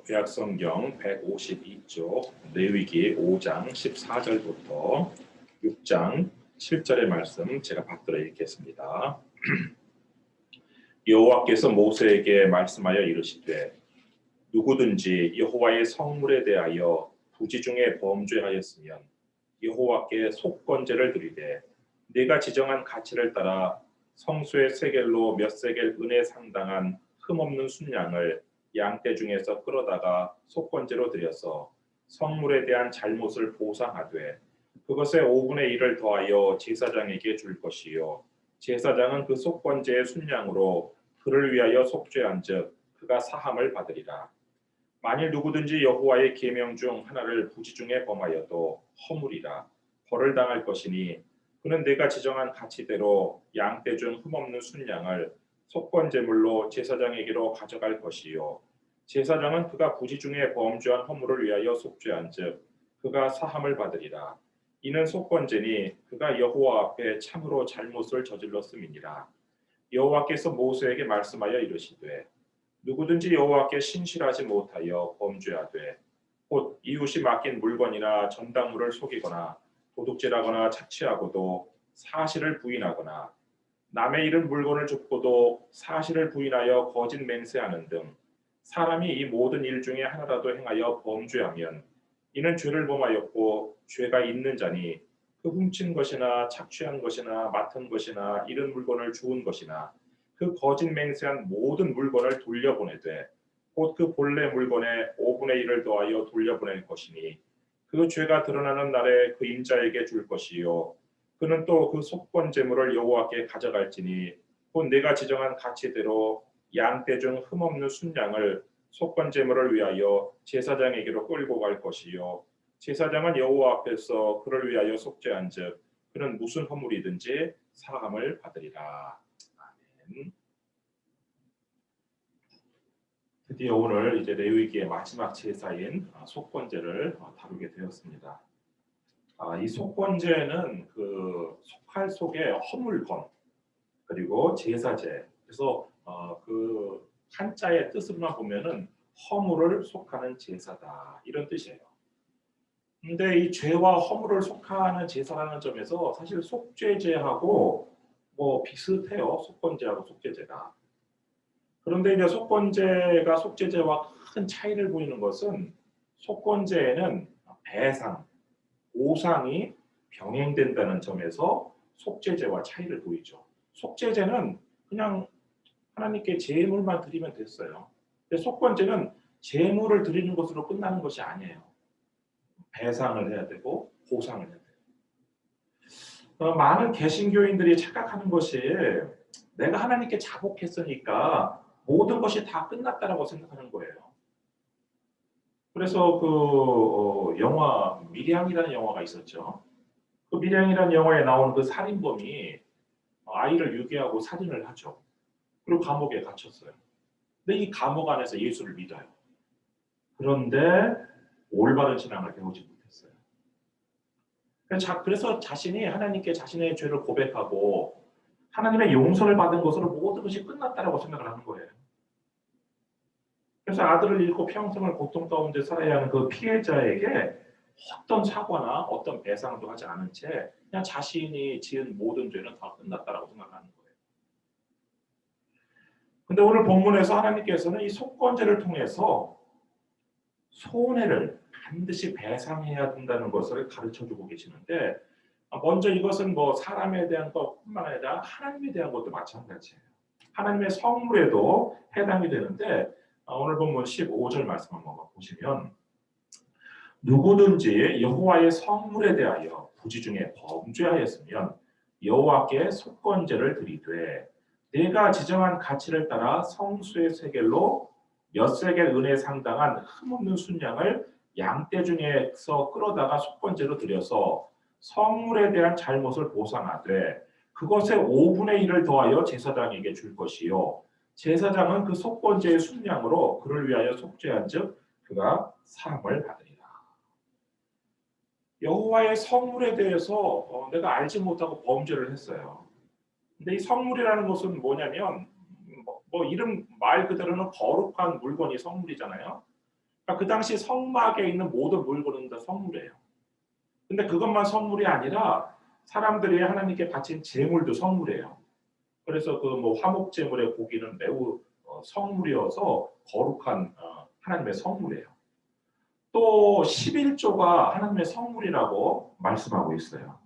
구약성경 152쪽 레위기 5장 14절부터 6장 7절의 말씀 제가 받들어 읽겠습니다. 여호와께서 모세에게 말씀하여 이르시되 누구든지 여호와의 성물에 대하여 부지 중에 범죄하였으면 여호와께 속건제를 드리되 네가 지정한 가치를 따라 성소의 세겔로 몇 세겔 은에 상당한 흠없는 순양을 양떼 중에서 끌어다가 속건제로 드려서 성물에 대한 잘못을 보상하되 그것의 5분의 1을 더하여 제사장에게 줄 것이요 제사장은 그 속건제의 순양으로 그를 위하여 속죄한즉 그가 사함을 받으리라. 만일 누구든지 여호와의 계명 중 하나를 부지 중에 범하여도 허물이라 벌을 당할 것이니 그는 내가 지정한 가치대로 양떼 중 흠없는 순양을 속건제물로 제사장에게로 가져갈 것이요 제사장은 그가 부지 중에 범죄한 허물을 위하여 속죄한즉 그가 사함을 받으리라. 이는 속건제니 그가 여호와 앞에 참으로 잘못을 저질렀음이니라. 여호와께서 모세에게 말씀하여 이르시되 누구든지 여호와께 신실하지 못하여 범죄하되 곧 이웃이 맡긴 물건이나 전당물을 속이거나 도둑질하거나 착취하고도 사실을 부인하거나 남의 잃은 물건을 줍고도 사실을 부인하여 거짓 맹세하는 등 사람이 이 모든 일 중에 하나라도 행하여 범죄하면 이는 죄를 범하였고 죄가 있는 자니 그 훔친 것이나 착취한 것이나 맡은 것이나 잃은 물건을 주운 것이나 그 거짓 맹세한 모든 물건을 돌려보내되 곧 그 본래 물건의 5분의 1을 더하여 돌려보낼 것이니 그 죄가 드러나는 날에 그 임자에게 줄 것이요 그는 또 그 속건제물을 여호와께 가져갈지니 곧 내가 지정한 가치대로 양떼 중 흠없는 순양을 속건제물을 위하여 제사장에게로 끌고 갈 것이요 제사장은 여호와 앞에서 그를 위하여 속죄한즉 그는 무슨 허물이든지 사함을 받으리라. 아멘. 드디어 오늘 이제 레위기의 마지막 제사인 속건제를 다루게 되었습니다. 이 속건제는 그 속할 속에 허물건 그리고 제사제. 그래서 그 한자의 뜻으로만 보면은 허물을 속하는 제사다 이런 뜻이에요. 근데 이 죄와 허물을 속하는 제사라는 점에서 사실 속죄제하고 뭐 비슷해요. 속건제하고 속죄제가. 그런데 이제 속건제가 속죄제와 큰 차이를 보이는 것은 속건제에는 배상, 보상이 병행된다는 점에서 속죄제와 차이를 보이죠. 속죄제는 그냥 하나님께 제물만 드리면 됐어요. 근데 속건제는 제물을 드리는 것으로 끝나는 것이 아니에요. 배상을 해야 되고 보상을 해야 돼요. 많은 개신교인들이 착각하는 것이 내가 하나님께 자복했으니까 모든 것이 다 끝났다라고 생각하는 거예요. 그래서 그 영화 미량이라는 영화가 있었죠. 그 미량이라는 영화에 나오는 그 살인범이 아이를 유괴하고 살인을 하죠. 그리고 감옥에 갇혔어요. 근데 이 감옥 안에서 예수를 믿어요. 그런데 올바른 신앙을 배우지 못했어요. 그래서 자신이 하나님께 자신의 죄를 고백하고 하나님의 용서를 받은 것으로 모든 것이 끝났다라고 생각을 하는 거예요. 그래서 아들을 잃고 평생을 고통 가운데 살아야 하는 그 피해자에게 어떤 사과나 어떤 배상도 하지 않은 채 그냥 자신이 지은 모든 죄는 다 끝났다라고 생각하는 거예요. 근데 오늘 본문에서 하나님께서는 이 속건제를 통해서 손해를 반드시 배상해야 된다는 것을 가르쳐주고 계시는데 먼저 이것은 뭐 사람에 대한 것뿐만 아니라 하나님에 대한 것도 마찬가지예요. 하나님의 성물에도 해당이 되는데 오늘 본문 15절 말씀 한번 보시면 누구든지 여호와의 성물에 대하여 부지 중에 범죄하였으면 여호와께 속건제를 드리되 내가 지정한 가치를 따라 성수의 세겔로 몇 세겔 은에 상당한 흠없는 순양을 양떼 중에서 끌어다가 속건제로 드려서 성물에 대한 잘못을 보상하되 그것의 5분의 1을 더하여 제사장에게 줄 것이요 제사장은 그 속건제의 순양으로 그를 위하여 속죄한즉 그가 사함을 받으리라. 여호와의 성물에 대해서 내가 알지 못하고 범죄를 했어요. 근데 이 성물이라는 것은 뭐냐면 이름 말 그대로는 거룩한 물건이 성물이잖아요. 그러니까 그 당시 성막에 있는 모든 물건은 다 성물이에요. 근데 그것만 성물이 아니라 사람들이 하나님께 바친 제물도 성물이에요. 그래서 그 뭐 화목 제물의 고기는 매우 성물이어서 거룩한 하나님의 성물이에요. 또 11조가 하나님의 성물이라고 말씀하고 있어요.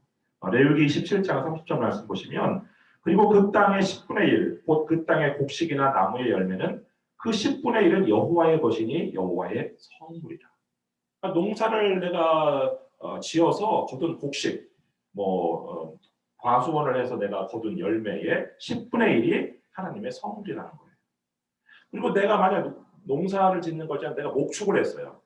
레위기 17장 30절 말씀 보시면 그리고 그 땅의 10분의 1, 곧 그 땅의 곡식이나 나무의 열매는 그 10분의 1은 여호와의 것이니 여호와의 성물이라. 그러니까 농사를 내가 지어서 거둔 곡식, 과수원을 해서 내가 거둔 열매의 10분의 1이 하나님의 성물이라는 거예요. 그리고 내가 만약 농사를 짓는 거지 내가 목축을 했어요.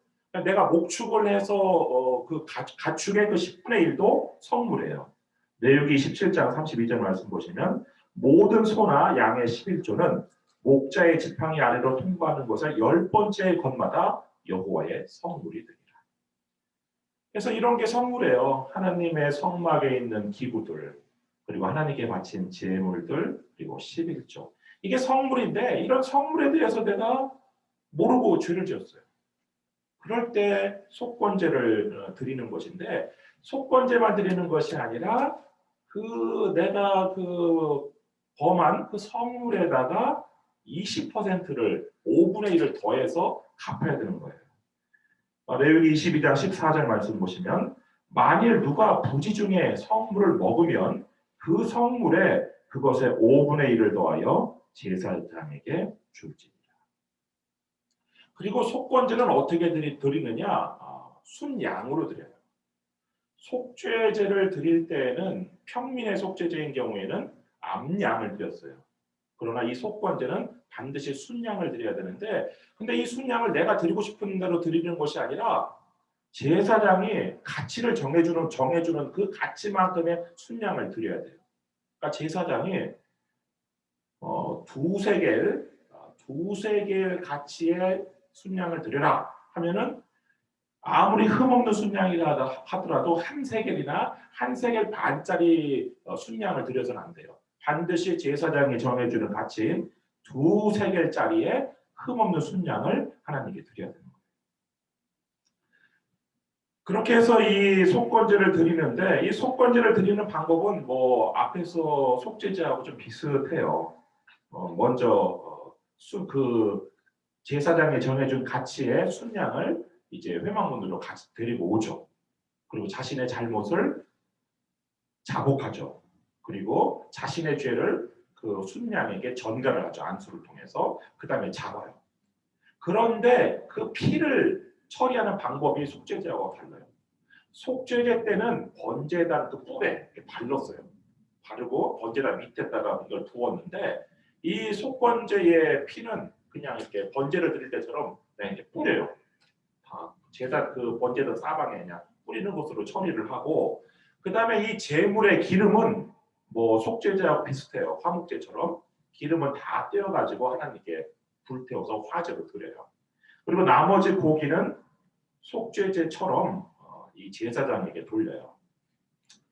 내가 목축을 해서 그 가축의 그 10분의 1도 성물이에요. 레위기 17장 32절 말씀 보시면 모든 소나 양의 11조는 목자의 지팡이 아래로 통과하는 곳에 10번째 것마다 여호와의 성물이 되리라. 그래서 이런 게 성물이에요. 하나님의 성막에 있는 기구들, 그리고 하나님께 바친 제물들, 그리고 11조. 이게 성물인데 이런 성물에 대해서 내가 모르고 죄를 지었어요. 그럴 때 속건제를 드리는 것인데 속건제만 드리는 것이 아니라 내가 범한 그 성물에다가 20%를 5분의 1을 더해서 갚아야 되는 거예요. 레위기 22장 14절 말씀 보시면 만일 누가 부지 중에 성물을 먹으면 그 성물에 그것의 5분의 1을 더하여 제사장에게 줄지니라. 그리고 속건제는 어떻게 드리느냐? 순양으로 드려요. 속죄제를 드릴 때에는 평민의 속죄제인 경우에는 암양을 드렸어요. 그러나 이 속건제는 반드시 순양을 드려야 되는데 근데 이 순양을 내가 드리고 싶은 대로 드리는 것이 아니라 제사장이 가치를 정해주는 그 가치만큼의 순양을 드려야 돼요. 그러니까 제사장이 두세 개의 가치의 순양을 드려라 하면은 아무리 흠없는 순양이라 하더라도 한 세겔이나 한 세겔 반짜리 순양을 드려서는 안 돼요. 반드시 제사장이 정해주는 가치인 2세겔짜리의 흠없는 순양을 하나님께 드려야 됩니다. 그렇게 해서 이 속건제를 드리는데 이 속건제를 드리는 방법은 앞에서 속죄제하고 좀 비슷해요. 먼저 제사장이 정해준 가치의 순양을 이제 회막문으로 같이 데리고 오죠. 그리고 자신의 잘못을 자복하죠. 그리고 자신의 죄를 그 순양에게 전가를 하죠. 안수를 통해서 그 다음에 잡아요. 그런데 그 피를 처리하는 방법이 속죄제하고 달라요. 속죄제 때는 번제단 그 뿔에 이렇게 발랐어요. 바르고 번제단 밑에다가 이걸 부었는데 이 속건제의 피는 그냥 이렇게 번제를 드릴 때처럼 그냥 이렇게 뿌려요. 제단 그 번제단 사방에 그냥 뿌리는 것으로 처리를 하고 그 다음에 이 제물의 기름은 속죄제하고 비슷해요. 화목제처럼 기름은 다 떼어가지고 하나님께 불태워서 화제로 드려요. 그리고 나머지 고기는 속죄제처럼 이 제사장에게 돌려요.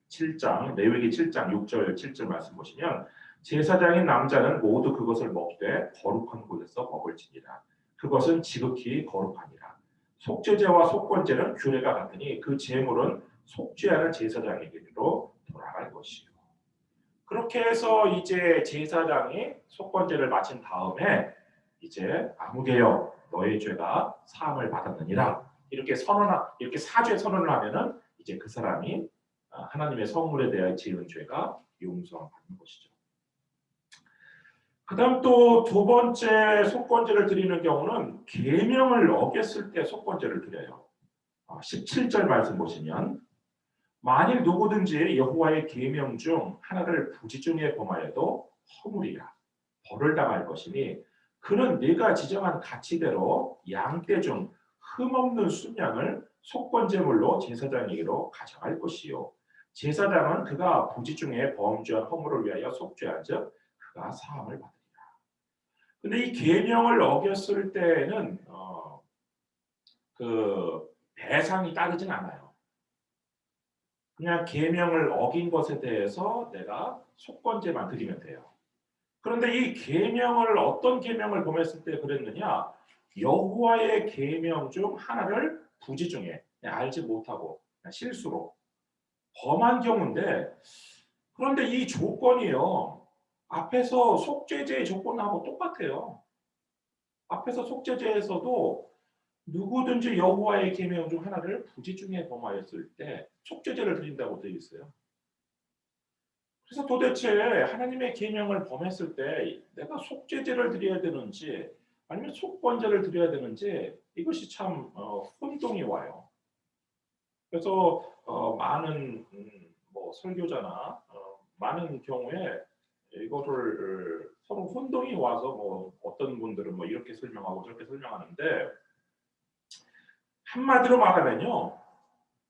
7장 레위기 7장 6절 7절 말씀 보시면 제사장인 남자는 모두 그것을 먹되 거룩한 곳에서 먹을지니라. 그것은 지극히 거룩하니라. 속죄제와 속건제는 규례가 같으니 그 제물은 속죄하는 제사장에게로 돌아갈 것이요. 그렇게 해서 이제 제사장이 속건제를 마친 다음에 이제 아무개여 너의 죄가 사함을 받았느니라 이렇게 사죄 선언을 하면은 이제 그 사람이 하나님의 성물에 대하여 지은 죄가 용서받는 것이죠. 그다음 또 두 번째 속건제를 드리는 경우는 계명을 어겼을 때 속건제를 드려요. 17절 말씀 보시면 만일 누구든지 여호와의 계명 중 하나를 부지중에 범하여도 허물이라 벌을 당할 것이니 그는 네가 지정한 가치대로 양떼 중 흠없는 순양을 속건제물로 제사장에게로 가져갈 것이요 제사장은 그가 부지중에 범죄한 허물을 위하여 속죄한즉 그가 사함을 받으리라. 근데 이 계명을 어겼을 때는 그 배상이 따르진 않아요. 그냥 계명을 어긴 것에 대해서 내가 속건제만 드리면 돼요. 그런데 이 계명을 어떤 계명을 범했을 때 그랬느냐? 여호와의 계명 중 하나를 부지 중에 알지 못하고 실수로 범한 경우인데, 그런데 이 조건이요, 앞에서 속죄제의 조건하고 똑같아요. 앞에서 속죄제에서도 누구든지 여호와의 계명 중 하나를 부지 중에 범하였을 때 속죄제를 드린다고 되어 있어요. 그래서 도대체 하나님의 계명을 범했을 때 내가 속죄제를 드려야 되는지 아니면 속건제를 드려야 되는지, 이것이 참 혼동이 와요. 그래서 많은 뭐 설교자나 많은 경우에 이거를 서로 혼동이 와서 뭐 어떤 분들은 뭐 이렇게 설명하고 저렇게 설명하는데, 한마디로 말하면요,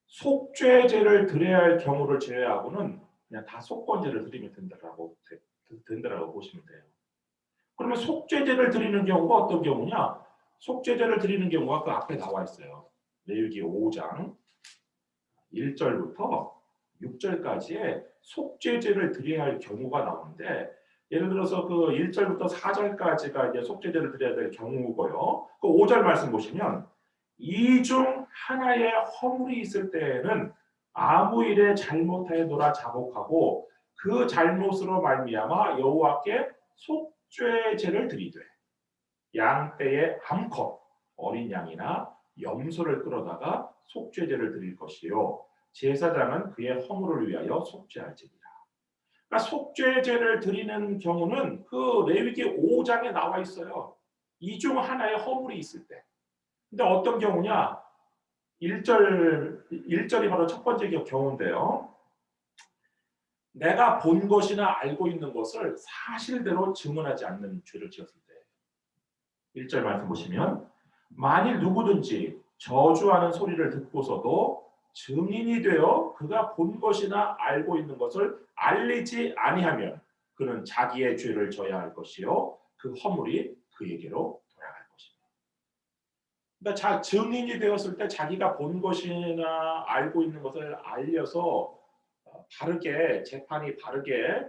속죄제를 드려야 할 경우를 제외하고는 그냥 다 속건제를 드리면 된다라고 보시면 돼요. 그러면 속죄제를 드리는 경우가 어떤 경우냐? 속죄제를 드리는 경우가 그 앞에 나와 있어요. 레위기 5장 1절부터 6절까지의 속죄제를 드려야 할 경우가 나오는데, 예를 들어서 그 1절부터 4절까지가 이제 속죄제를 드려야 될 경우고요. 그 5절 말씀 보시면 이 중 하나의 허물이 있을 때에는 아무 일에 잘못하여노라 자복하고 그 잘못으로 말미암아 여호와께 속죄제를 드리되 양떼의 암컷 어린 양이나 염소를 끌어다가 속죄제를 드릴 것이요 제사장은 그의 허물을 위하여 속죄할지니라. 그러니까 속죄제를 드리는 경우는 그 레위기 5장에 나와 있어요. 이 중 하나의 허물이 있을 때. 근데 어떤 경우냐? 1절이 바로 첫 번째 경우인데요. 내가 본 것이나 알고 있는 것을 사실대로 증언하지 않는 죄를 지었을 때. 1절 말씀 보시면 만일 누구든지 저주하는 소리를 듣고서도 증인이 되어 그가 본 것이나 알고 있는 것을 알리지 아니하면 그는 자기의 죄를 져야 할 것이요 그 허물이 그에게로 돌아갈 것입니다. 그러니까 증인이 되었을 때 자기가 본 것이나 알고 있는 것을 알려서 바르게 재판이 바르게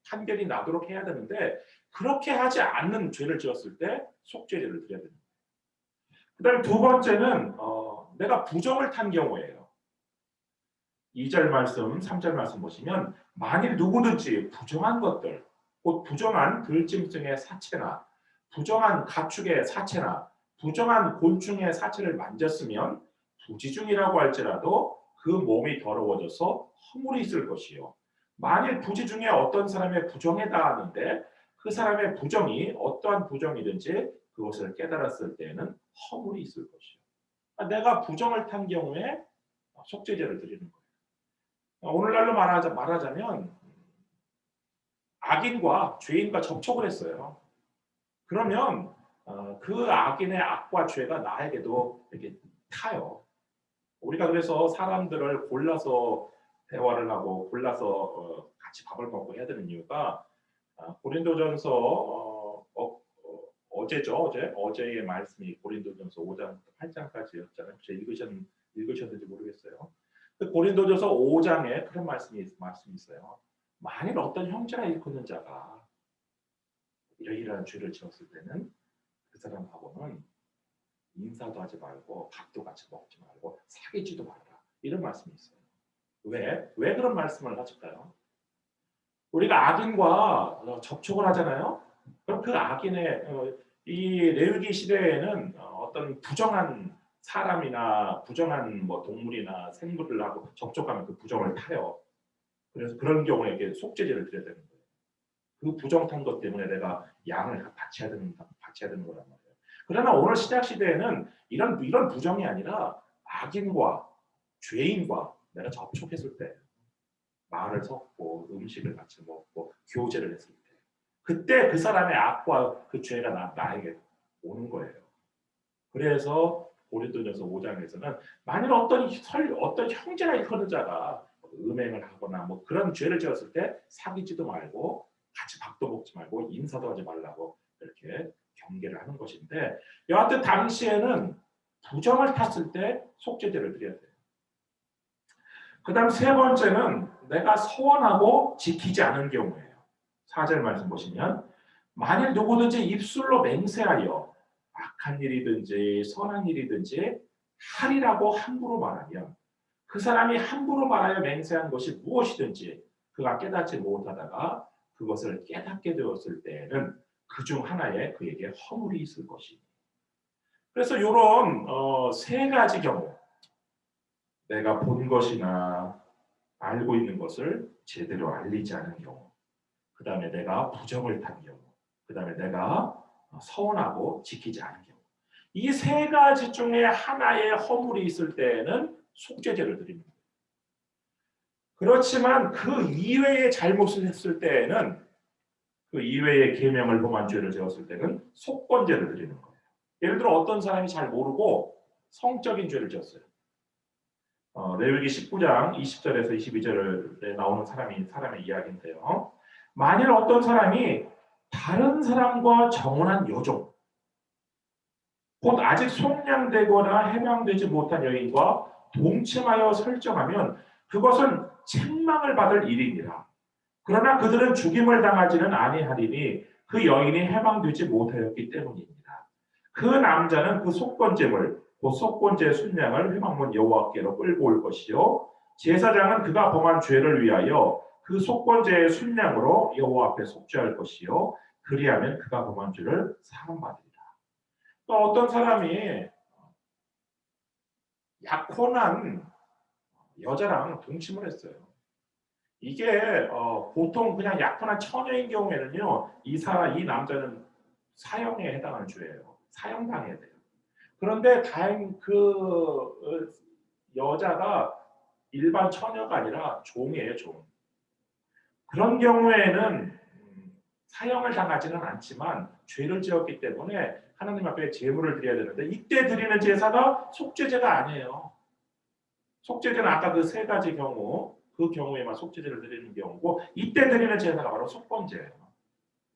판결이 나도록 해야 되는데, 그렇게 하지 않는 죄를 지었을 때 속죄제를 드려야 됩니다. 그다음에 두 번째는 내가 부정을 탄 경우예요. 2절 말씀, 3절 말씀 보시면 만일 누구든지 부정한 것들, 곧 부정한 들짐승의 사체나 부정한 가축의 사체나 부정한 곤충의 사체를 만졌으면 부지중이라고 할지라도 그 몸이 더러워져서 허물이 있을 것이요. 만일 부지 중에 어떤 사람의 부정에 닿았는데 그 사람의 부정이 어떠한 부정이든지 그것을 깨달았을 때에는 허물이 있을 것이요. 내가 부정을 탄 경우에 속죄제를 드리는 거예요. 오늘날로 말하자면 악인과 죄인과 접촉을 했어요. 그러면 그 악인의 악과 죄가 나에게도 이렇게 타요. 우리가 그래서 사람들을 골라서 대화를 하고 골라서 같이 밥을 먹고 해야 되는 이유가 고린도전서 어제죠. 어제의 말씀이 고린도전서 5장부터 8장까지였잖아요. 혹시 읽으셨는지 모르겠어요. 그 고린도전서 5장에 그런 말씀이 있어요. 만일 어떤 형제나 일컫는 자가 이러이러한 죄를 지었을 때는 그 사람하고는 인사도 하지 말고 밥도 같이 먹지 말고 사귀지도 말아라. 이런 말씀이 있어요. 왜 그런 말씀을 하실까요? 우리가 악인과 접촉을 하잖아요. 그럼 그 악인의 이 레위기 시대에는 어떤 부정한 사람이나 부정한 뭐 동물이나 생물을 하고 접촉하면 그 부정을 타요. 그래서 그런 경우에 이렇게 속죄제를 드려야 되는 거예요. 그 부정 탄 것 때문에 내가 양을 바쳐야 되는 거란 말이에요. 그러나 오늘 신약 시대에는 이런 부정이 아니라 악인과 죄인과 내가 접촉했을 때 말을 섞고 음식을 같이 먹고 교제를 했을 때 그때 그 사람의 악과 그 죄가 나에게 오는 거예요. 그래서 고린도전서 5장에서는 만일 어떤 형제나 일컫는 자가 음행을 하거나 뭐 그런 죄를 지었을 때 사귀지도 말고 같이 밥도 먹지 말고 인사도 하지 말라고 이렇게 경계를 하는 것인데, 여하튼 당시에는 부정을 탔을 때 속죄제를 드려야 돼요. 그 다음 세 번째는 내가 서원하고 지키지 않은 경우예요. 4절 말씀 보시면 만일 누구든지 입술로 맹세하여 악한 일이든지 선한 일이든지 하리라고 함부로 말하면 그 사람이 함부로 말하여 맹세한 것이 무엇이든지 그가 깨닫지 못하다가 그것을 깨닫게 되었을 때에는 그중 하나에 그에게 허물이 있을 것이니. 그래서 이런 세 가지 경우, 내가 본 것이나 알고 있는 것을 제대로 알리지 않은 경우, 그 다음에 내가 부정을 탄 경우, 그 다음에 내가 서운하고 지키지 않은 경우, 이 세 가지 중에 하나의 허물이 있을 때에는 속죄제를 드립니다. 그렇지만 그 이외의 잘못을 했을 때에는, 그 이외의 계명을 범한 죄를 지었을 때는 속건제를 드리는 거예요. 예를 들어 어떤 사람이 잘 모르고 성적인 죄를 지었어요. 레위기 19장 20절에서 22절에 나오는 사람의 이야기인데요. 만일 어떤 사람이 다른 사람과 정혼한 여종, 곧 아직 속량되거나 해방되지 못한 여인과 동침하여 설정하면 그것은 책망을 받을 일이니라. 그러나 그들은 죽임을 당하지는 아니하리니 그 여인이 해방되지 못하였기 때문입니다. 그 남자는 그 속건제물, 그 속건제의 순양을 회막문 여호와께로 끌고 올 것이요 제사장은 그가 범한 죄를 위하여 그 속건제의 순양으로 여호와 앞에 속죄할 것이요 그리하면 그가 범한 죄를 사함받으리라. 또 어떤 사람이 약혼한 여자랑 동침을 했어요. 이게 보통 그냥 약혼한 처녀인 경우에는요, 이 남자는 사형에 해당하는 죄예요. 사형당해야 돼요. 그런데 다행 여자가 일반 처녀가 아니라 종이에요, 종. 그런 경우에는 사형을 당하지는 않지만 죄를 지었기 때문에 하나님 앞에 제물을 드려야 되는데 이때 드리는 제사가 속죄제가 아니에요. 속죄제는 아까 그 세 가지 경우, 그 경우에만 속죄제를 드리는 경우고 이때 드리는 제사가 바로 속건제예요.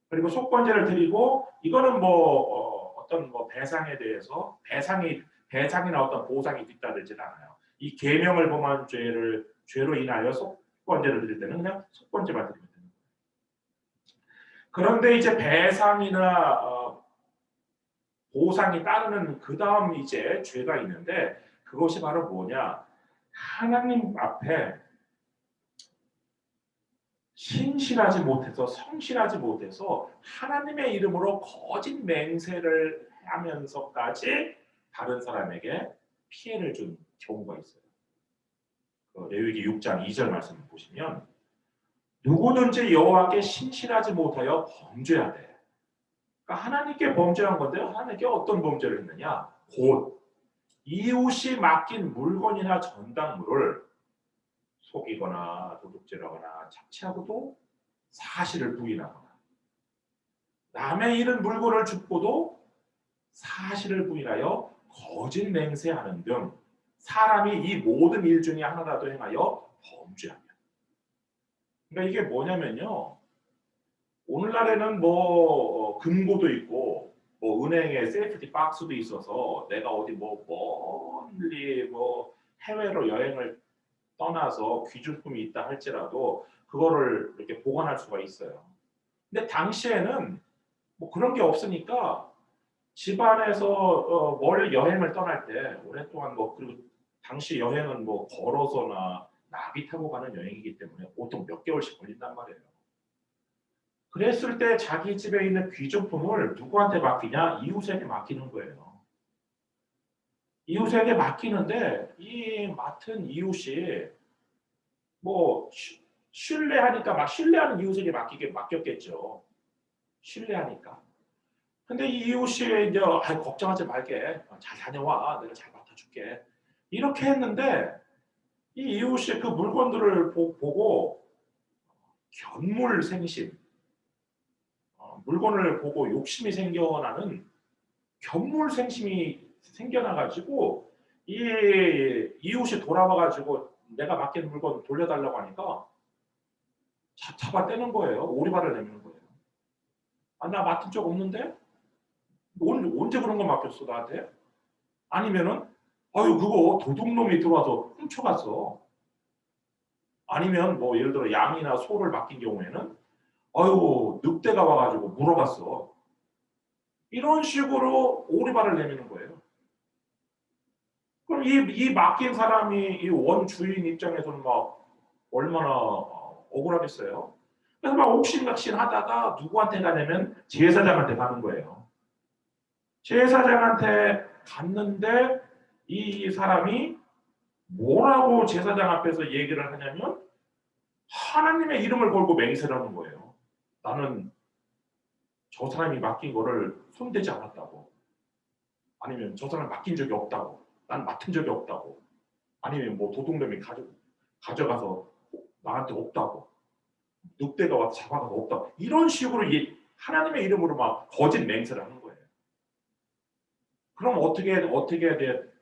그리고 속건제를 드리고 이거는 어떤 배상에 대해서 배상이나 어떤 보상이 있다든지는 않아요. 이 계명을 범한 죄로 인하여 속건제를 드릴 때는 그냥 속건제만 드리면 됩니다. 그런데 이제 배상이나 보상이 따르는 그 다음 이제 죄가 있는데 그것이 바로 뭐냐? 하나님 앞에 신실하지 못해서 성실하지 못해서 하나님의 이름으로 거짓 맹세를 하면서까지 다른 사람에게 피해를 준 경우가 있어요. 레위기 6장 2절 말씀을 보시면 누구든지 여호와께 신실하지 못하여 범죄하되, 그러니까 하나님께 범죄한 건데 하나님께 어떤 범죄를 했느냐? 곧 이웃이 맡긴 물건이나 전당물을 속이거나 도둑질하거나 착취하고도 사실을 부인하거나 남의 잃은 물건을 줍고도 사실을 부인하여 거짓 맹세하는 등 사람이 이 모든 일 중에 하나라도 행하여 범죄하면, 그러니까 이게 뭐냐면요, 오늘날에는 금고도 있고 은행에 세이프티 박스도 있어서 내가 어디 멀리 해외로 여행을 떠나서 귀중품이 있다 할지라도 그거를 이렇게 보관할 수가 있어요. 근데 당시에는 그런 게 없으니까 집안에서 멀리 여행을 떠날 때 오랫동안 그리고 당시 여행은 걸어서나 나비 타고 가는 여행이기 때문에 보통 몇 개월씩 걸린단 말이에요. 그랬을 때 자기 집에 있는 귀중품을 누구한테 맡기냐? 이웃에게 맡기는 거예요. 이웃에게 맡기는데 이 맡은 이웃이 신뢰하니까 신뢰하는 이웃에게 맡겼겠죠. 신뢰하니까. 근데 이 이웃이 이제 걱정하지 말게, 잘 다녀와, 내가 잘 맡아줄게, 이렇게 했는데 이 이웃이 그 물건들을 보고 견물생심, 물건을 보고 욕심이 생겨나는 견물생심이 생겨나가지고 이 이웃이 돌아와가지고 내가 맡긴 물건 돌려달라고 하니까 잡아떼는 거예요. 오리발을 내미는 거예요. 나 맡은 적 없는데? 언제 그런 거 맡겼어 나한테? 아니면은 그거 도둑놈이 들어와서 훔쳐갔어. 아니면 예를 들어 양이나 소를 맡긴 경우에는 늑대가 와가지고 물어봤어. 이런 식으로 오리발을 내미는 거예요. 그럼 이 맡긴 사람이 이 원주인 입장에서는 막 얼마나 억울하겠어요. 그래서 막 옥신각신하다가 누구한테 가냐면 제사장한테 가는 거예요. 제사장한테 갔는데 이 사람이 뭐라고 제사장 앞에서 얘기를 하냐면 하나님의 이름을 걸고 맹세를 하는 거예요. 나는 저 사람이 맡긴 거를 손대지 않았다고. 아니면 저 사람 맡긴 적이 없다고. 난 맡은 적이 없다고. 아니면 뭐 도둑놈이 가져가서 나한테 없다고. 늑대가 와서 잡아가서 없다고. 이런 식으로 하나님의 이름으로 막 거짓 맹세를 하는 거예요. 그럼 어떻게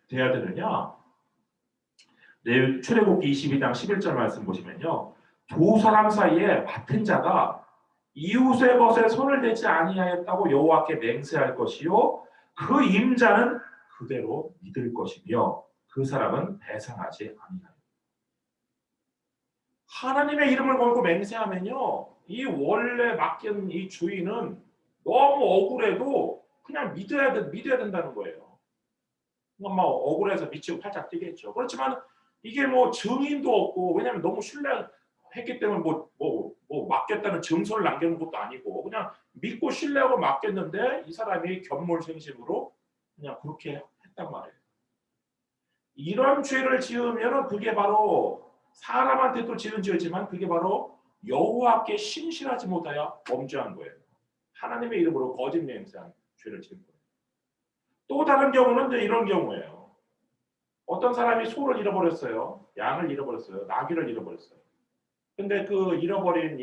돼야 되느냐? 내 출애굽기 22장 11절 말씀 보시면요. 두 사람 사이에 맡은 자가 이웃의 것에 손을 대지 아니하였다고 여호와께 맹세할 것이요 그 임자는 그대로 믿을 것이며 그 사람은 배상하지 아니하리라. 하나님의 이름을 걸고 맹세하면요 이 원래 맡긴 이 주인은 너무 억울해도 그냥 믿어야 된다는 거예요. 뭐 억울해서 미치고 팔짝 뛰겠죠. 그렇지만 이게 뭐 증인도 없고 왜냐하면 너무 신뢰했기 때문에 뭐 맡겼다는 증서를 남겨놓은 것도 아니고 그냥 믿고 신뢰하고 맡겼는데 이 사람이 견물생심으로 그냥 그렇게 했단 말이에요. 이런 죄를 지으면 그게 바로 사람한테도 지은 죄지만 그게 바로 여호와께 신실하지 못하여 범죄한 거예요. 하나님의 이름으로 거짓 맹세한 죄를 지은 거예요. 또 다른 경우는 이제 이런 경우예요. 어떤 사람이 소를 잃어버렸어요. 양을 잃어버렸어요. 나귀를 잃어버렸어요. 근데 그 잃어버린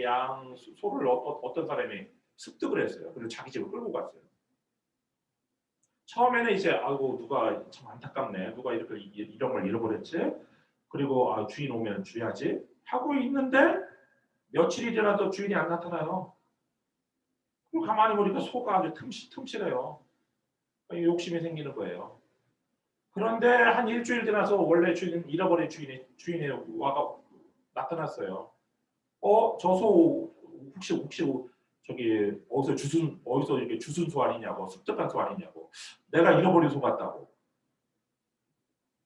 소를 어떤 사람이 습득을 했어요. 그리고 자기 집을 끌고 갔어요. 처음에는 이제 아이고 누가 참 안타깝네. 누가 이런 걸 잃어버렸지? 그리고 주인 오면 줘야지 하고 있는데 며칠이 지나도 주인이 안 나타나요. 그럼 가만히 보니까 소가 아주 틈실해요. 욕심이 생기는 거예요. 그런데 한 일주일 지나서 원래 잃어버린 주인이 와가 나타났어요. 저 소 혹시 저기 어디서 이렇게 주순 소 아니냐고 습득한 소 아니냐고 내가 잃어버린 소 같다고.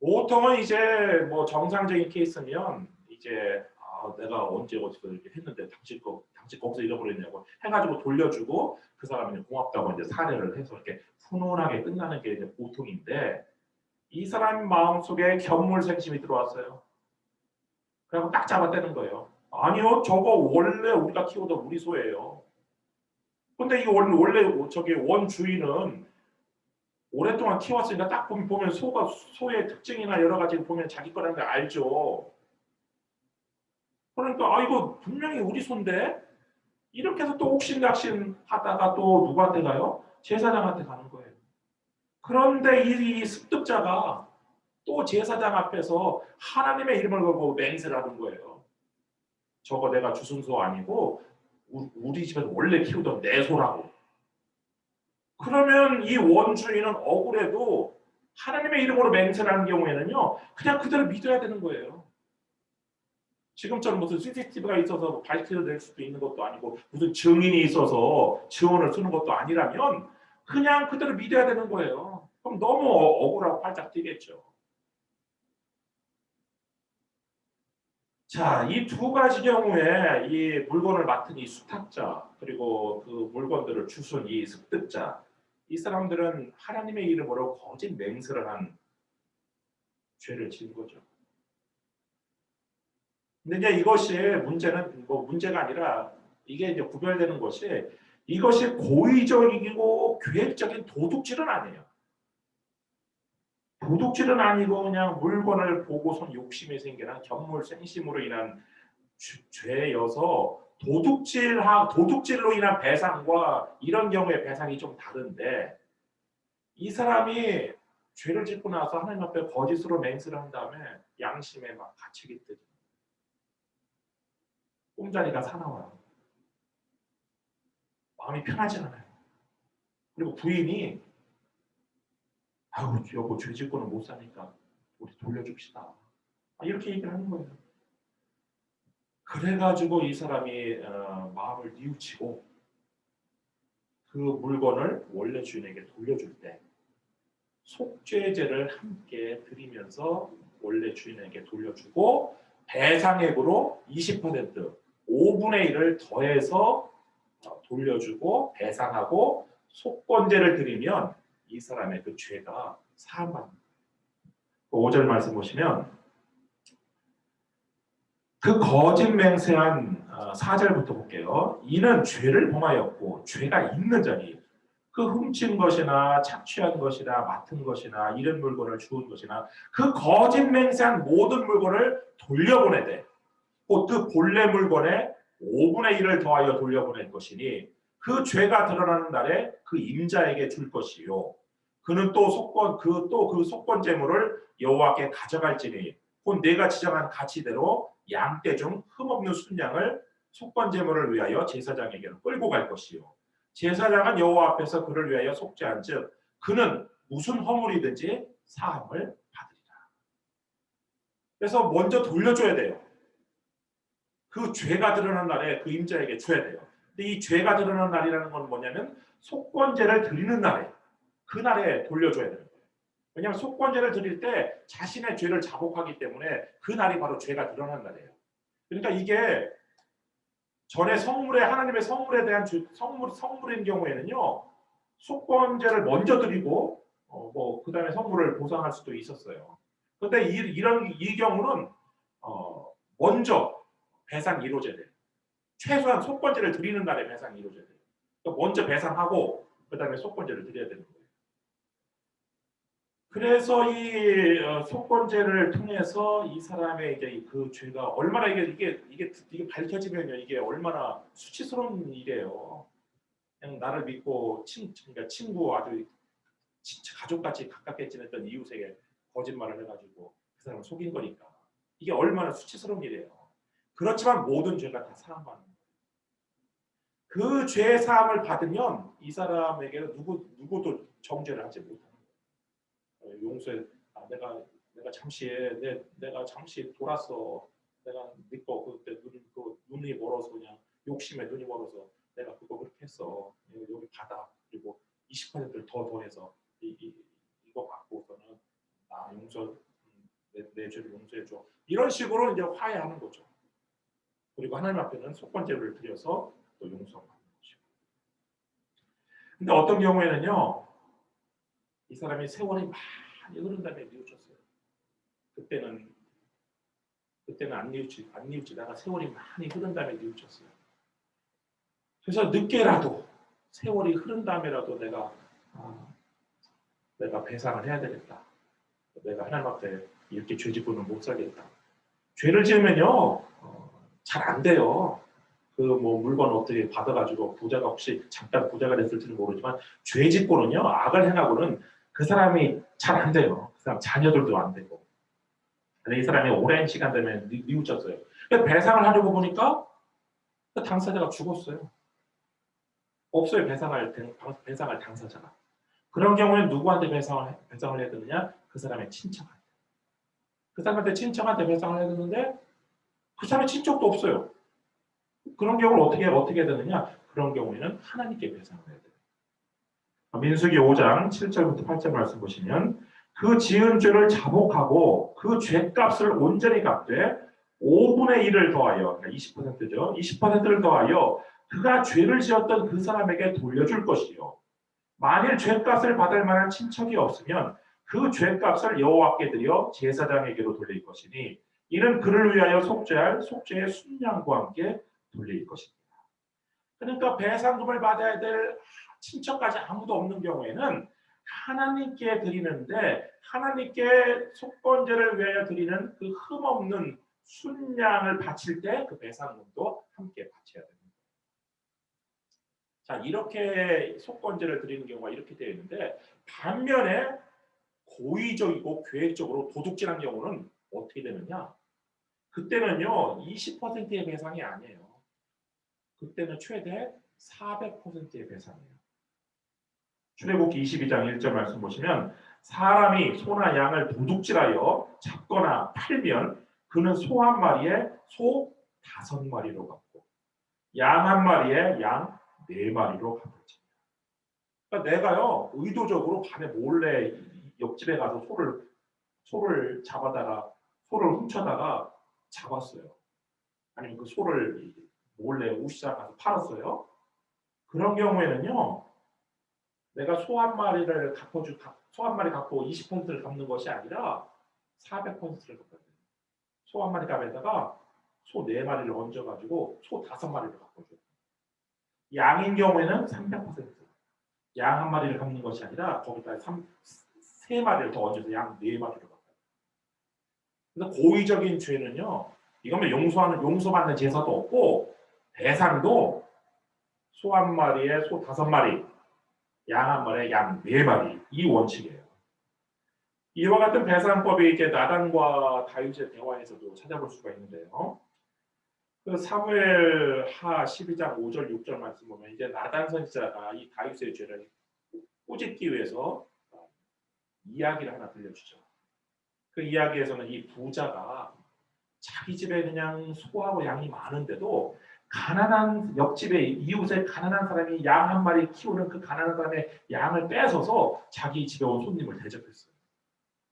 보통은 이제 뭐 정상적인 케이스면 이제 내가 언제 어디서 이렇게 했는데 당신 거기서 잃어버렸냐고 해가지고 돌려주고 그 사람이 고맙다고 이제 사례를 해서 이렇게 훈훈하게 끝나는 게 이제 보통인데 이 사람 마음속에 견물생심이 들어왔어요. 그래서 딱 잡아떼는 거예요. 아니요, 저거 원래 우리가 키우던 우리 소예요. 근데 이 원래 저기 원 주인은 오랫동안 키웠으니까 딱 보면 소의 특징이나 여러 가지 보면 자기 거라는 걸 알죠. 그러니까 이거 분명히 우리 소인데 이렇게 해서 또 옥신각신 하다가 또 누구한테 가요? 제사장한테 가는 거예요. 그런데 이 습득자가 또 제사장 앞에서 하나님의 이름을 걸고 맹세를 하는 거예요. 저거 내가 주순소 아니고 우리 집에서 원래 키우던 내 소라고. 그러면 이 원주인은 억울해도 하나님의 이름으로 맹세를 하는 경우에는요. 그냥 그대로 믿어야 되는 거예요. 지금처럼 무슨 CCTV가 있어서 밝혀낼 수도 있는 것도 아니고 무슨 증인이 있어서 증언을 쓰는 것도 아니라면 그냥 그대로 믿어야 되는 거예요. 그럼 너무 억울하고 팔짝 뛰겠죠. 자, 이 두 가지 경우에 이 물건을 맡은 이 수탁자 그리고 그 물건들을 주순 이 습득자 이 사람들은 하나님의 이름으로 거짓 맹세를 한 죄를 지은 거죠. 근데 이제 이것이 문제는 뭐 문제가 아니라 이게 이제 구별되는 것이 이것이 고의적이고 계획적인 도둑질은 아니에요. 도둑질은 아니고 그냥 물건을 보고선 욕심이 생기는 견물생심으로 인한 죄여서 도둑질로 인한 배상과 이런 경우의 배상이 좀 다른데 이 사람이 죄를 짓고 나서 하나님 앞에 거짓으로 맹세를 한 다음에 양심에 막 갇히기 때문에 꿈자리가 사나워요. 마음이 편하지 않아요. 그리고 부인이 아유 여보 죄 짓고는 못 사니까 우리 돌려줍시다. 이렇게 얘기를 하는 거예요. 그래가지고 이 사람이 마음을 뉘우치고 그 물건을 원래 주인에게 돌려줄 때 속죄제를 함께 드리면서 원래 주인에게 돌려주고 배상액으로 20% 5분의 1을 더해서 돌려주고 배상하고 속건제를 드리면 이 사람의 그 죄가 사함받는다. 5절 말씀 보시면 그 거짓 맹세한 4절부터 볼게요. 이는 죄를 범하였고 죄가 있는 자니 그 훔친 것이나 착취한 것이나 맡은 것이나 잃은 물건을 주운 것이나 그 거짓 맹세한 모든 물건을 돌려보내되 곧 그 본래 물건에 5분의 1을 더하여 돌려보낼 것이니 그 죄가 드러나는 날에 그 임자에게 줄 것이요 그는 또 그 속건 제물을 여호와께 가져갈지니 곧 내가 지정한 가치대로 양떼 중 흠없는 순양을 속건 제물을 위하여 제사장에게로 끌고 갈 것이요 제사장은 여호와 앞에서 그를 위하여 속죄한즉 그는 무슨 허물이든지 사함을 받으리라. 그래서 먼저 돌려줘야 돼요. 그 죄가 드러난 날에 그 임자에게 줘야 돼요. 근데 이 죄가 드러난 날이라는 건 뭐냐면 속건제를 드리는 날에 그 날에 돌려줘야 되는 거예요. 왜냐하면 속건제를 드릴 때 자신의 죄를 자복하기 때문에 그 날이 바로 죄가 드러난 날이에요. 그러니까 이게 전에 성물에 하나님의 성물에 대한 성물인 경우에는요 속건제를 먼저 드리고 그 다음에 성물을 보상할 수도 있었어요. 그런데 이 경우는 먼저 배상이 이루어져야 돼요. 최소한 속건제를 드리는 날에 배상이 이루어져야 돼요. 그러니까 먼저 배상하고 그 다음에 속건제를 드려야 되는 거예요. 그래서 이 속건제를 통해서 이 사람의 이제 그 죄가 얼마나 이게 밝혀지면요 이게 얼마나 수치스러운 일이에요. 그냥 나를 믿고 그러니까 친구 아주 진짜 가족같이 가깝게 지냈던 이웃에게 거짓말을 해가지고 그 사람을 속인 거니까 이게 얼마나 수치스러운 일이에요. 그렇지만 모든 죄가 다 사함받는 거예요. 그 죄 사함을 받으면 이 사람에게는 누구도 정죄를 하지 못합니다. 용서해. 내가 잠시 돌았어. 내가 믿고 그때 눈이 멀어서 그냥 욕심에 눈이 멀어서 내가 그거 그렇게 했어. 여기 받아. 그리고 20%를 더해서 이거 갖고서는 나 내 죄를 용서해줘. 이런 식으로 이제 화해하는 거죠. 그리고 하나님 앞에는 속건제를 드려서 또 용서받는 것이고. 근데 어떤 경우에는요. 이 사람이 세월이 많이 흐른 다음에 뉘우쳤어요. 그때는 안 뉘우치다가 세월이 많이 흐른 다음에 뉘우쳤어요. 그래서 늦게라도 세월이 흐른 다음에라도 내가 배상을 해야 되겠다. 내가 하나님 앞에 이렇게 죄 짓고는 못 살겠다. 죄를 지으면요 잘 안 돼요. 그 물건 어떻게 받아가지고 부자가 혹시 잠깐 부자가 됐을지는 모르지만 죄 짓고는요 악을 행하고는 그 사람이 잘 안 돼요. 그 사람 자녀들도 안 되고. 근데 이 사람이 오랜 시간 되면 뉘우쳤어요. 배상을 하려고 보니까 그 당사자가 죽었어요. 없어요. 배상할 당사자가. 그런 경우에 누구한테 배상을 해야 되느냐? 그 사람의 친척한테. 그 사람한테 친척한테 배상을 해야 되는데 그 사람의 친척도 없어요. 그런 경우는 어떻게 해야 되느냐? 그런 경우에는 하나님께 배상을 해야 돼요. 민수기 5장 7절부터 8절 말씀 보시면 그 지은 죄를 자복하고 그 죄값을 온전히 갚되 5분의 1을 더하여 그러니까 20%죠. 20%를 더하여 그가 죄를 지었던 그 사람에게 돌려줄 것이요. 만일 죄값을 받을 만한 친척이 없으면 그 죄값을 여호와께 드려 제사장에게로 돌릴 것이니 이는 그를 위하여 속죄할 속죄의 순양과 함께 돌릴 것입니다. 그러니까 배상금을 받아야 될 친척까지 아무도 없는 경우에는 하나님께 드리는데 하나님께 속건제를 위하여 드리는 그 흠없는 순양을 바칠 때 그 배상금도 함께 바쳐야 됩니다. 자, 이렇게 속건제를 드리는 경우가 이렇게 되어 있는데 반면에 고의적이고 계획적으로 도둑질한 경우는 어떻게 되느냐? 그때는요 20%의 배상이 아니에요. 그때는 최대 400%의 배상이에요. 출애굽기 22장 1절 말씀 보시면 사람이 소나 양을 도둑질하여 잡거나 팔면 그는 소 한 마리에 소 5마리로 갚고 양 한 마리에 양 4마리로 갚을지니라. 그러니까 내가요 의도적으로 밤에 몰래 옆집에 가서 소를 잡아다가 소를 훔쳐다가 잡았어요. 아니면 그 소를 몰래 우시장 가서 팔았어요. 그런 경우에는요, 내가 소 한 마리를 소 한 마리 갖고 20%를 갚는 것이 아니라 400%를 갚아야 돼요. 소 한 마리 값에다가 소 4마리를 얹어가지고 소 5마리를 갚아줘요. 양인 경우에는 300%. 양 한 마리를 갚는 것이 아니라 거기다 3마리를 더 얹어서 양 4마리를 갚아요. 그래서 고의적인 죄는요, 이거면 용서받는 제사도 없고 배상도 소 한 마리에 소 5마리, 양 한 마리에 양 4마리 이 원칙이에요. 이와 같은 배상법이 이제 나단과 다윗의 대화에서도 찾아볼 수가 있는데요. 그 사무엘하 12장 5절 6절 말씀 보면 이제 나단 선지자가 이 다윗의 죄를 꾸짖기 위해서 이야기를 하나 들려주죠. 그 이야기에서는 이 부자가 자기 집에 그냥 소하고 양이 많은데도 가난한 옆집에 이웃에 가난한 사람이 양 한 마리 키우는 그 가난한 사람의 양을 뺏어서 자기 집에 온 손님을 대접했어요.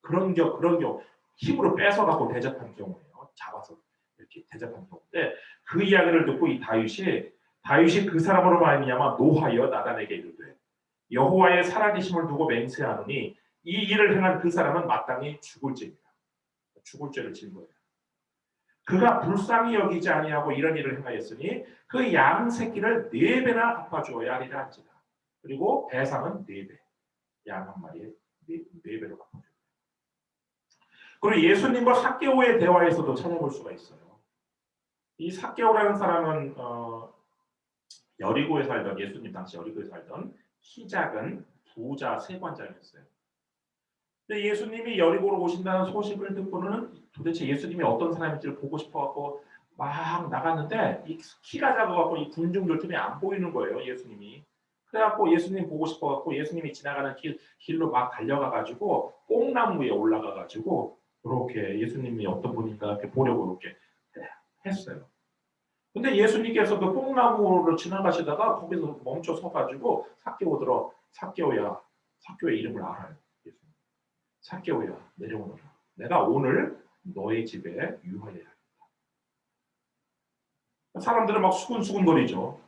그런 경우 힘으로 뺏어갖고 대접한 경우예요. 잡아서 이렇게 대접한 경우인데 그 이야기를 듣고 이 다윗이 그 사람으로 말미암아 노하여 나단에게 이르되 여호와의 살아계심을 두고 맹세하노니 이 일을 행한 그 사람은 마땅히 죽을지니라. 죽을 죄를 진 거예요. 그가 불쌍히 여기지 아니하고 이런 일을 행하였으니 그 양 새끼를 4배나 갚아주어야 하리라 한지라. 그리고 배상은 4배. 양 한 마리에 4배로 갚아줘요. 그리고 예수님과 삭개오의 대화에서도 찾아볼 수가 있어요. 이 삭개오라는 사람은 여리고에 살던 예수님 당시 여리고에 살던 키 작은 부자 세관장이었어요. 근데 예수님이 여리고로 오신다는 소식을 듣고는 도대체 예수님이 어떤 사람인지를 보고 싶어갖고 막 나갔는데 이 키가 작아갖고 이 군중들 틈에 안 보이는 거예요. 예수님이. 그래갖고 예수님 보고 싶어갖고 예수님이 지나가는 길로 막 달려가가지고 뽕나무에 올라가가지고 이렇게 예수님이 어떤 분인가 이렇게 보려고 이렇게 했어요. 근데 예수님께서 그 뽕나무를 지나가시다가 거기서 멈춰 서가지고 삭개오야, 삭개오의 이름을 알아요. 예수님. 삭개오야, 내려오너라. 내가 오늘 너의 집에 유하여야 하겠다. 사람들은 막 수군수군거리죠.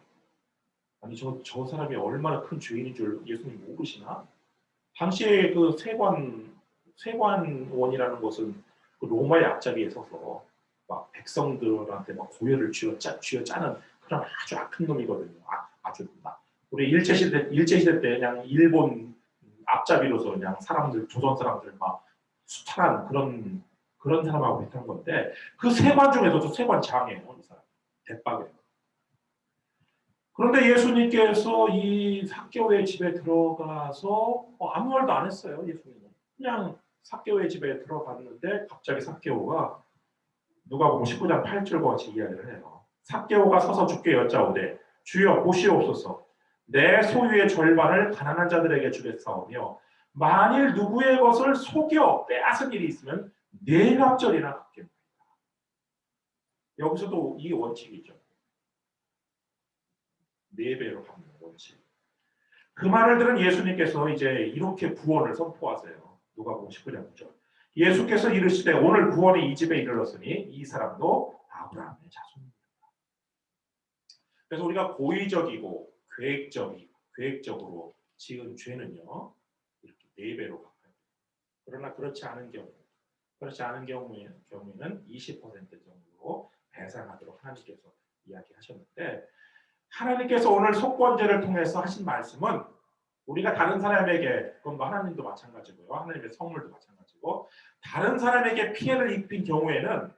아니 저 사람이 얼마나 큰 죄인인 줄 예수님 모르시나? 당시에 그 세관원이라는 것은 그 로마의 앞자리에 서서 막 백성들한테 막 고혈을 쥐어짜는 그런 아주 악한 놈이거든요. 아주 우리 일제시대 때 그냥 일본 앞잡이로서 그냥 조선 사람들 막 수탈한 그런 사람하고 비슷한 건데 그 세관 중에서도 세관장이에요. 이 사람 대박이에요. 그런데 예수님께서 이 삭개오의 집에 들어가서 아무 말도 안 했어요. 예수님은 그냥 삭개오의 집에 들어갔는데 갑자기 삭개오가 누가복음 19장 8절과 같이 이야기를 해요. 삭개오가 서서 주께 여짜오되 주여 보시옵소서 내 소유의 절반을 가난한 자들에게 주겠사오며 만일 누구의 것을 속여 빼앗은 일이 있으면 4납절이나 갚겠나이다. 여기서도 이 원칙이죠. 4배로 갚는 원칙. 그 말을 들은 예수님께서 이제 이렇게 구원을 선포하세요. 누가복음 19장 9절. 예수께서 이르시되 오늘 구원이 이 집에 이르렀으니 이 사람도 아브라함의 자손입니다. 그래서 우리가 고의적이고 계획적으로 지은 죄는요 이렇게 4배로 갚아요. 그러나 그렇지 않은 경우에는 20% 정도로 배상하도록 하나님께서 이야기하셨는데 하나님께서 오늘 속건제를 통해서 하신 말씀은 우리가 다른 사람에게 그건 뭐 하나님도 마찬가지고요. 하나님의 성물도 마찬가지고 다른 사람에게 피해를 입힌 경우에는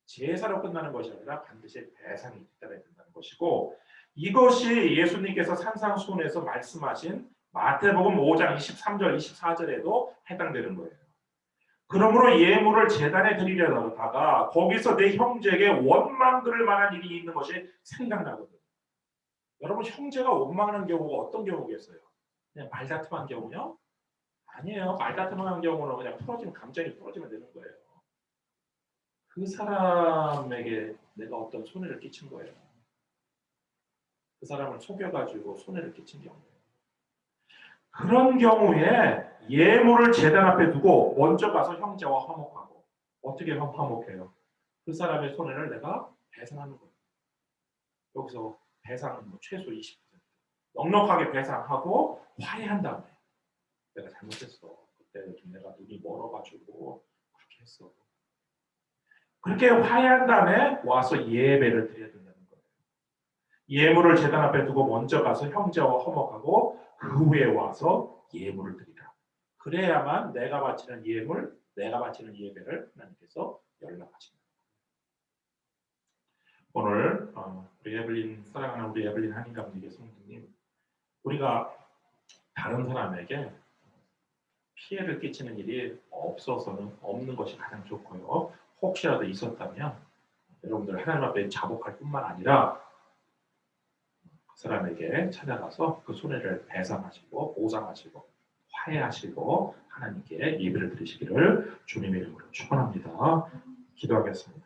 제사로 끝나는 것이 아니라 반드시 배상이 잇따라야 된다는 것이고 이것이 예수님께서 산상수훈에서 말씀하신 마태복음 5장 23절 24절에도 해당되는 거예요. 그러므로 예물을 제단에 드리려다가 거기서 내 형제에게 원망 들을 만한 일이 있는 것이 생각나거든요. 여러분 형제가 원망하는 경우가 어떤 경우겠어요? 그냥 말다툼한 경우요? 아니에요. 말다툼한 경우는 그냥 감정이 풀어지면 되는 거예요. 그 사람에게 내가 어떤 손해를 끼친 거예요. 그 사람을 속여가지고 손해를 끼친 경우예요. 그런 경우에 예물을 제단 앞에 두고 먼저 가서 형제와 화목하고 어떻게 화목해요? 그 사람의 손해를 내가 배상하는 거예요. 여기서 배상은 뭐 최소 20% 넉넉하게 배상하고 화해한 다음에 내가 잘못했어. 그때 좀 내가 눈이 멀어가지고 그렇게 했어. 그렇게 화해한 다음에 와서 예배를 드려야 된다는 거예요. 예물을 제단 앞에 두고 먼저 가서 형제와 화목하고 그 후에 와서 예물을 드리라. 그래야만 내가 바치는 예물, 내가 바치는 예배를 하나님께서 연락하십니다. 오늘 우리 에블린 사랑하는 우리 에블린 한인감리교 성도님, 우리가 다른 사람에게 피해를 끼치는 일이 없어서는 없는 것이 가장 좋고요. 혹시라도 있었다면 여러분들 하나님 앞에 자복할 뿐만 아니라 그 사람에게 찾아가서 그 손해를 배상하시고 보상하시고 화해하시고 하나님께 예배를 드리시기를 주님의 이름으로 축원합니다. 기도하겠습니다.